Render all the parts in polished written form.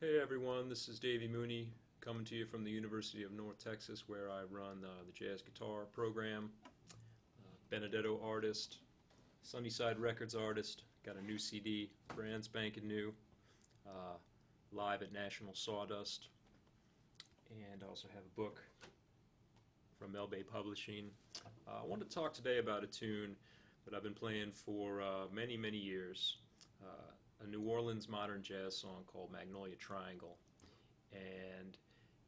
Hey everyone, this is Davey Mooney coming to you from the University of North Texas, where I run the jazz guitar program. Benedetto artist, Sunnyside Records artist, got a new CD, brand spanking new, live at National Sawdust, and I also have a book from Melbay Publishing. I wanted to talk today about a tune that I've been playing for many, many years. A New Orleans modern jazz song called Magnolia Triangle. And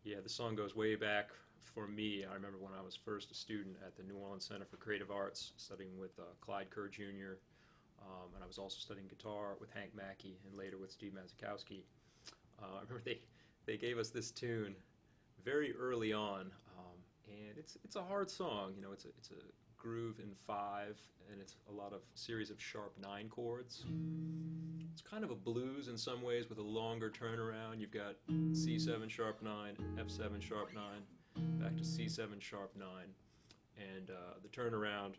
yeah, the song goes way back for me. I remember when I was first a student at the New Orleans Center for Creative Arts, studying with Clyde Kerr Jr., and I was also studying guitar with Hank Mackey and later with Steve Mazikowski. I remember they gave us this tune very early on, and it's a hard song. You know, it's a groove in 5, and it's a lot of series of sharp 9 chords. It's kind of a blues in some ways with a longer turnaround. You've got C7 sharp 9, F7 sharp 9, back to C7 sharp 9, and the turnaround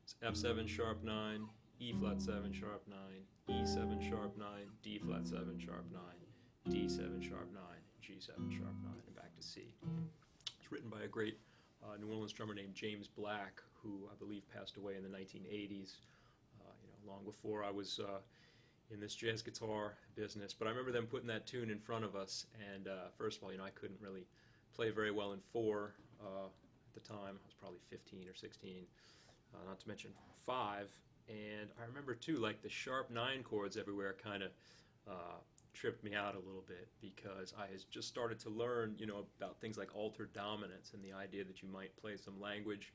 is F7 sharp 9, E flat 7 sharp 9, E7 sharp 9, D flat 7 sharp 9, D7 sharp 9, G7 sharp 9, and back to C. It's written by a great New Orleans drummer named James Black, who I believe passed away in the 1980s, long before I was in this jazz guitar business. But I remember them putting that tune in front of us, and first of all, I couldn't really play very well in 4 at the time. I was probably 15 or 16, not to mention 5. And I remember too, like the sharp 9 chords everywhere kind of tripped me out a little bit, because I had just started to learn, about things like altered dominance and the idea that you might play some language.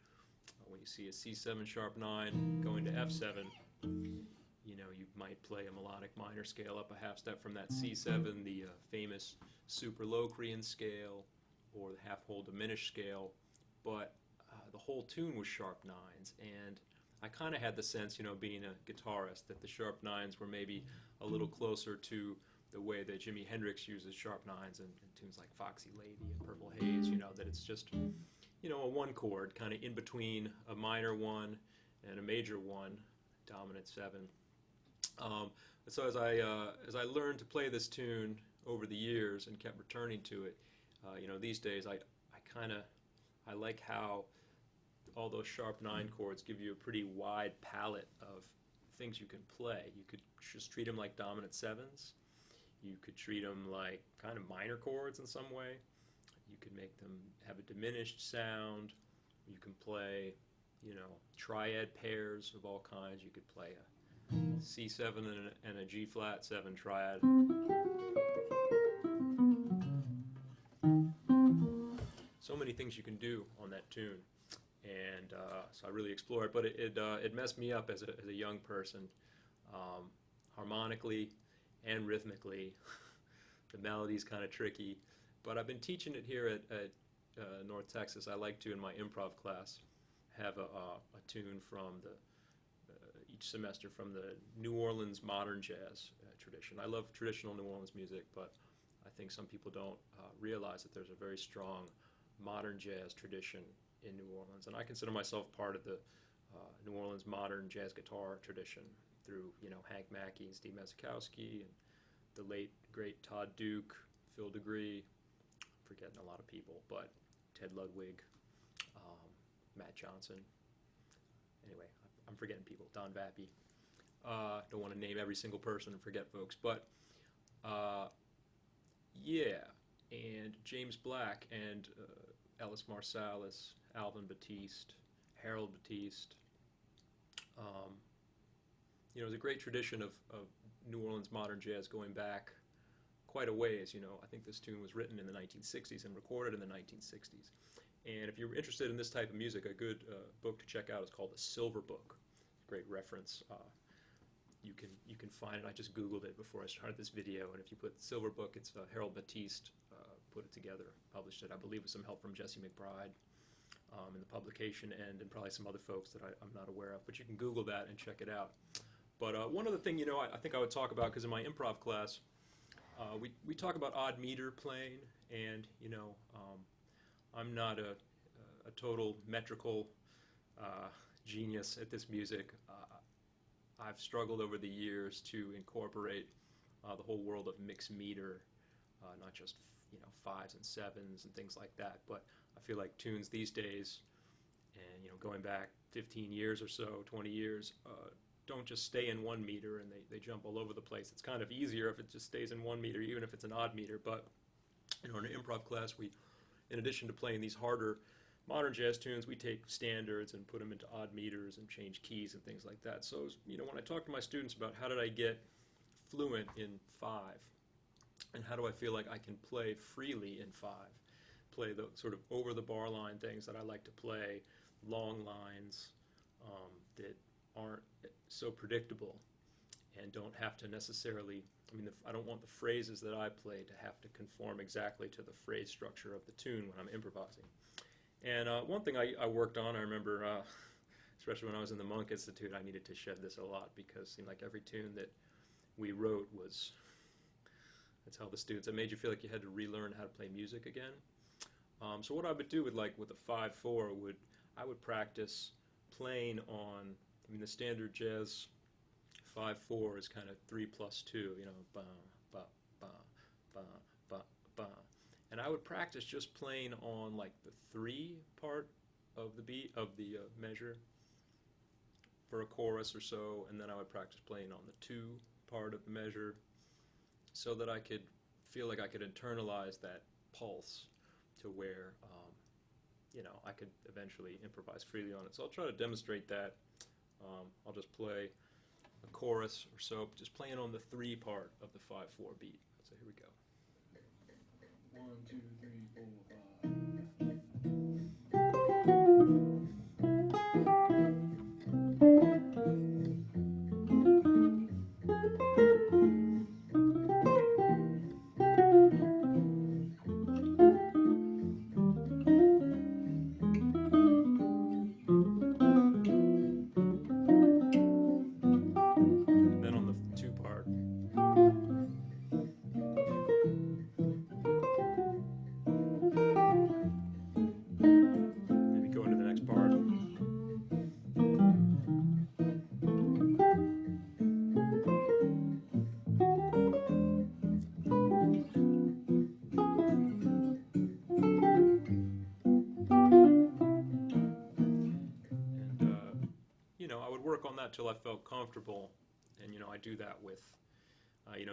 When you see a C7 sharp 9 going to F7, you might play a melodic minor scale up a half step from that C7, the famous Superlocrian scale, or the half-whole diminished scale, but the whole tune was sharp 9s, and I kind of had the sense, being a guitarist, that the sharp 9s were maybe a little closer to the way that Jimi Hendrix uses sharp 9s in tunes like Foxy Lady and Purple Haze, that it's just, a 1 chord, kind of in between a minor 1 and a major 1, dominant 7. So as I learned to play this tune over the years and kept returning to it, these days I like how all those sharp 9 chords give you a pretty wide palette of things you can play. You could just treat them like dominant 7s. You could treat them like kind of minor chords in some way. You could make them have a diminished sound. You can play, triad pairs of all kinds. You could play a C7 and a G flat 7 triad. So many things you can do on that tune, and so I really explore it. But it messed me up as a young person, harmonically and rhythmically. The melody's kind of tricky, but I've been teaching it here at North Texas. I like to, in my improv class, have a tune from each semester from the New Orleans modern jazz tradition. I love traditional New Orleans music, but I think some people don't realize that there's a very strong modern jazz tradition in New Orleans, and I consider myself part of the New Orleans modern jazz guitar tradition through Hank Mackey and Steve Mazikowski and the late great Todd Duke, Phil DeGree, forgetting a lot of people, but Ted Ludwig, Matt Johnson. Anyway, I'm forgetting people. Don Vappy. Don't want to name every single person and forget folks, but yeah, and James Black and Ellis Marsalis, Alvin Batiste, Harold Batiste. There's a great tradition of New Orleans modern jazz going back quite a ways. I think this tune was written in the 1960s and recorded in the 1960s. And if you're interested in this type of music, a good book to check out is called The Silver Book. Great reference. You can find it. I just Googled it before I started this video, and if you put Silver Book, it's Harold Batiste put it together, published it, I believe with some help from Jesse McBride in the publication, and probably some other folks that I'm not aware of. But you can Google that and check it out. But one other thing, I think I would talk about, because in my improv class, we talk about odd meter playing, and I'm not a total metrical genius at this music. I've struggled over the years to incorporate the whole world of mixed meter not just fives and sevens and things like that. But I feel like tunes these days, and going back 15 years or so, 20 years, don't just stay in one meter and they jump all over the place. It's kind of easier if it just stays in one meter, even if it's an odd meter. But in an improv class, we, in addition to playing these harder modern jazz tunes, we take standards and put them into odd meters and change keys and things like that. So when I talk to my students about how did I get fluent in five, and how do I feel like I can play freely in five, play the sort of over the bar line things that I like to play, long lines that aren't so predictable and don't have to necessarily, I don't want the phrases that I play to have to conform exactly to the phrase structure of the tune when I'm improvising. And one thing I worked on, I remember, especially when I was in the Monk Institute, I needed to shed this a lot because it seemed like every tune that we wrote was, I tell the students, it made you feel like you had to relearn how to play music again. So what I would do with a 5/4 I would practice playing on, the standard jazz 5/4 is kind of 3 + 2, ba, ba, ba, ba, ba, ba. And I would practice just playing on the 3 part of the beat, of the measure for a chorus or so, and then I would practice playing on the 2 part of the measure so that I could feel like I could internalize that pulse to where I could eventually improvise freely on it. So I'll try to demonstrate that. I'll just play a chorus or so, just playing on the 3 part of the 5/4 beat. So here we go. 1, 2, 3, 4, 5. Then on the 2 part. Maybe go into the next part. And I would work on that till I felt comfortable, and I do that with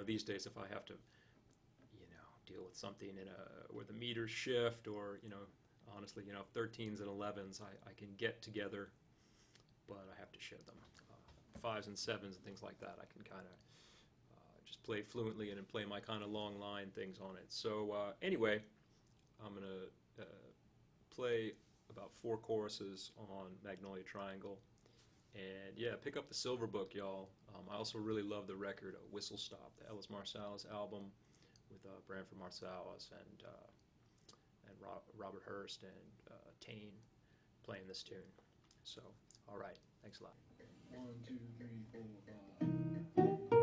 these days if I have to deal with something where the meters shift, or honestly 13s and 11s I can get together, but I have to shed them. 5s and 7s and things like that I can kind of just play fluently and play my kind of long line things on it. So anyway, I'm gonna play about 4 choruses on Magnolia Triangle. And yeah, pick up the Silver Book, y'all. I also really love the record Whistle Stop, the Ellis Marsalis album with Branford Marsalis and Robert Hurst and Tane playing this tune. So, all right, thanks a lot. 1, 2, 3, 4, 5.